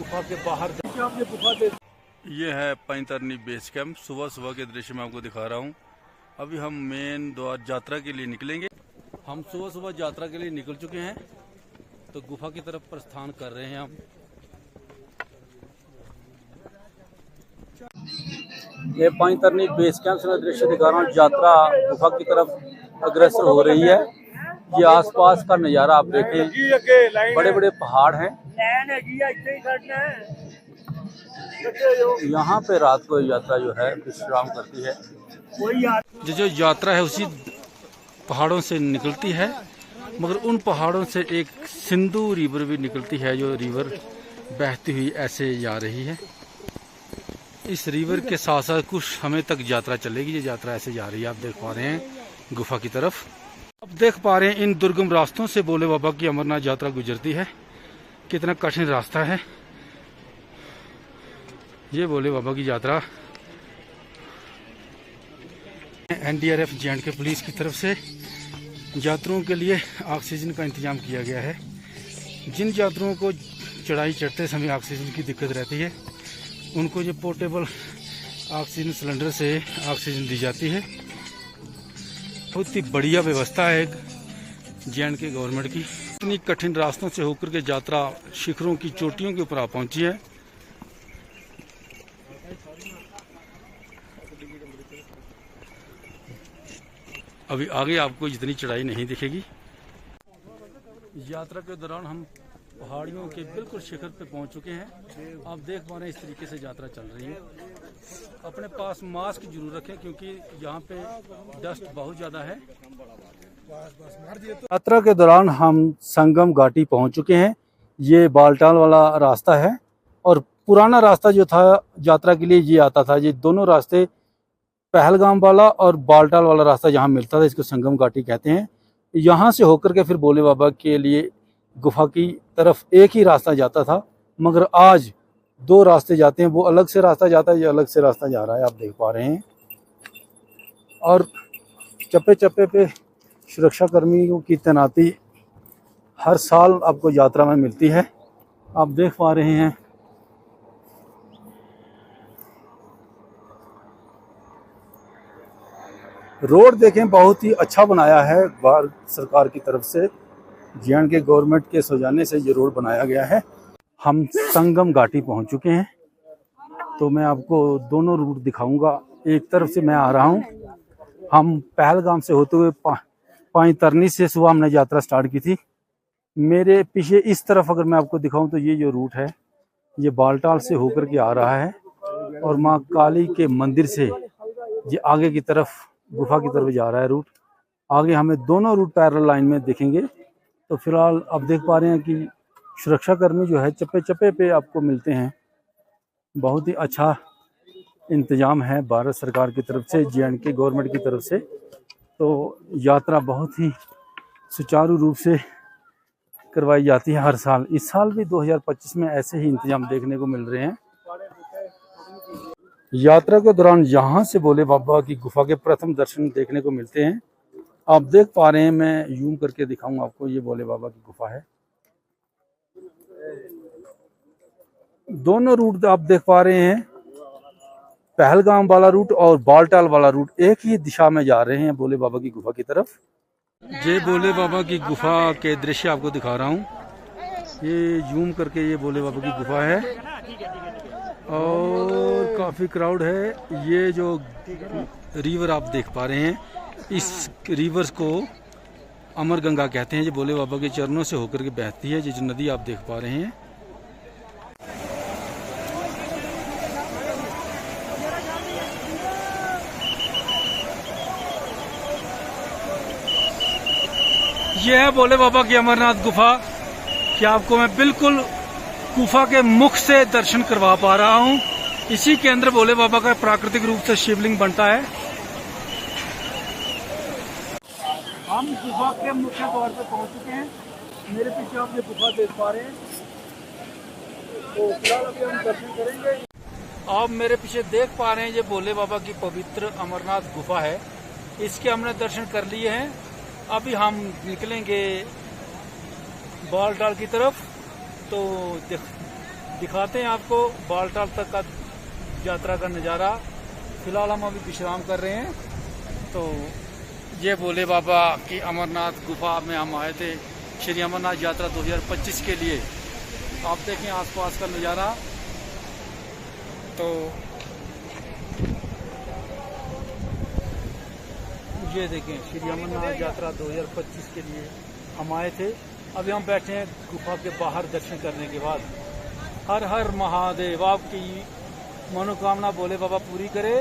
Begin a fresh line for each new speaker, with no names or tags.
गुफा के बाहर ये है पैंतरनी बेस कैंप। सुबह सुबह के दृश्य में आपको दिखा रहा हूँ। अभी हम मेन द्वार यात्रा के लिए निकलेंगे। हम सुबह सुबह यात्रा के लिए निकल चुके हैं, तो गुफा की तरफ प्रस्थान कर रहे हैं हम। ये पैंतरनी बेस कैंप से दृश्य दिखा रहा हूँ। यात्रा गुफा की तरफ अग्रसर हो रही है। ये आसपास का नज़ारा आप देखें, बड़े बड़े पहाड़ हैं। यहाँ पे रात को यात्रा जो है विश्राम करती है। जो यात्रा है उसी पहाड़ों से निकलती है, मगर उन पहाड़ों से एक सिंधु रिवर भी निकलती है, जो रिवर बहती हुई ऐसे जा रही है। इस रिवर के साथ साथ कुछ समय तक यात्रा चलेगी। ये यात्रा ऐसे जा रही है, आप देख पा रहे हैं गुफा की तरफ। अब देख पा रहे हैं इन दुर्गम रास्तों से भोले बाबा की अमरनाथ यात्रा गुजरती है। कितना कठिन रास्ता है ये भोले बाबा की यात्रा। एनडीआरएफ जे&के पुलिस की तरफ से यात्रियों के लिए ऑक्सीजन का इंतजाम किया गया है। जिन यात्रियों को चढ़ाई चढ़ते समय ऑक्सीजन की दिक्कत रहती है, उनको ये पोर्टेबल ऑक्सीजन सिलेंडर से ऑक्सीजन दी जाती है। बहुत ही बढ़िया व्यवस्था है जे&के गवर्नमेंट की। इतनी कठिन रास्तों से होकर के यात्रा शिखरों की चोटियों के ऊपर आ पहुंची है। अभी आगे आपको इतनी चढ़ाई नहीं दिखेगी। यात्रा के दौरान हम पहाड़ियों के बिल्कुल शिखर पे पहुंच चुके हैं। आप देख पा रहे हैं इस तरीके से यात्रा चल रही है। अपने पास मास्क जरूर रखें, क्योंकि यहाँ पे डस्ट बहुत ज़्यादा है। यात्रा के दौरान हम संगम घाटी पहुंच चुके हैं। ये बालटाल वाला रास्ता है, और पुराना रास्ता जो था यात्रा के लिए ये आता था। ये दोनों रास्ते, पहलगाम वाला और बालटाल वाला रास्ता जहाँ मिलता था, इसको संगम घाटी कहते हैं। यहाँ से होकर के फिर भोले बाबा के लिए गुफा की तरफ एक ही रास्ता जाता था, मगर आज दो रास्ते जाते हैं। वो अलग से रास्ता जाता है, ये अलग से रास्ता जा रहा है, आप देख पा रहे हैं। और चप्पे चप्पे पे सुरक्षा कर्मियों की तैनाती हर साल आपको यात्रा में मिलती है, आप देख पा रहे हैं। रोड देखें, बहुत ही अच्छा बनाया है भारत सरकार की तरफ से। जे&के गवर्नमेंट के सौजन्य से ये रोड बनाया गया है। हम संगम घाटी पहुंच चुके हैं, तो मैं आपको दोनों रूट दिखाऊंगा। एक तरफ से मैं आ रहा हूं, हम पहलगाम से होते हुए पैंतरनी से सुबह हमने यात्रा स्टार्ट की थी। मेरे पीछे इस तरफ अगर मैं आपको दिखाऊं तो ये जो रूट है, ये बालटाल से होकर के आ रहा है, और माँ काली के मंदिर से ये आगे की तरफ गुफा की तरफ जा रहा है रूट। आगे हमें दोनों रूट पैरेलल लाइन में दिखेंगे। तो फिलहाल आप देख पा रहे हैं कि सुरक्षा कर्मी जो है चप्पे चप्पे पे आपको मिलते हैं। बहुत ही अच्छा इंतजाम है भारत सरकार की तरफ से, जे&के गवर्नमेंट की तरफ से। तो यात्रा बहुत ही सुचारू रूप से करवाई जाती है हर साल। इस साल भी 2025 में ऐसे ही इंतजाम देखने को मिल रहे हैं। यात्रा के दौरान यहाँ से भोले बाबा की गुफा के प्रथम दर्शन देखने को मिलते हैं। आप देख पा रहे हैं, मैं जूम करके दिखाऊंगा आपको। ये भोले बाबा की गुफा है। दोनों रूट आप देख पा रहे हैं, पहलगाम वाला रूट और बालटाल वाला रूट एक ही दिशा में जा रहे हैं भोले बाबा की गुफा की तरफ। ये भोले बाबा की गुफा के दृश्य आपको दिखा रहा हूँ। ये जूम करके ये भोले बाबा की गुफा है, और काफ़ी क्राउड है। ये जो रिवर आप देख पा रहे हैं, इस रिवर को अमर गंगा कहते हैं। ये भोले बाबा के चरणों से होकर के बहती है। ये जो नदी आप देख पा रहे हैं, ये है भोले बाबा की अमरनाथ गुफा। कि आपको मैं बिल्कुल गुफा के मुख से दर्शन करवा पा रहा हूँ। इसी के अंदर भोले बाबा का प्राकृतिक रूप से शिवलिंग बनता है। हम गुफा के मुख्य द्वार पे पहुंच चुके हैं। मेरे पीछे आप ये गुफा देख पा रहे हैं, तो फिलहाल अभी हम दर्शन करेंगे। आप मेरे पीछे देख पा रहे हैं, ये भोले बाबा की पवित्र अमरनाथ गुफा है। इसके हमने दर्शन कर लिए हैं। अभी हम निकलेंगे बालटाल की तरफ। तो दिखाते हैं आपको बालटाल तक का यात्रा का नज़ारा। फिलहाल हम अभी विश्राम कर रहे हैं। तो ये भोले बाबा की अमरनाथ गुफा में हम आए थे श्री अमरनाथ यात्रा 2025 के लिए। आप देखें आसपास का नज़ारा। तो ये देखें श्री अमरनाथ यात्रा 2025 के लिए हम आए थे। अभी हम बैठे हैं गुफा के बाहर दर्शन करने के बाद। हर हर महादेव, आपकी मनोकामना भोले बाबा पूरी करे।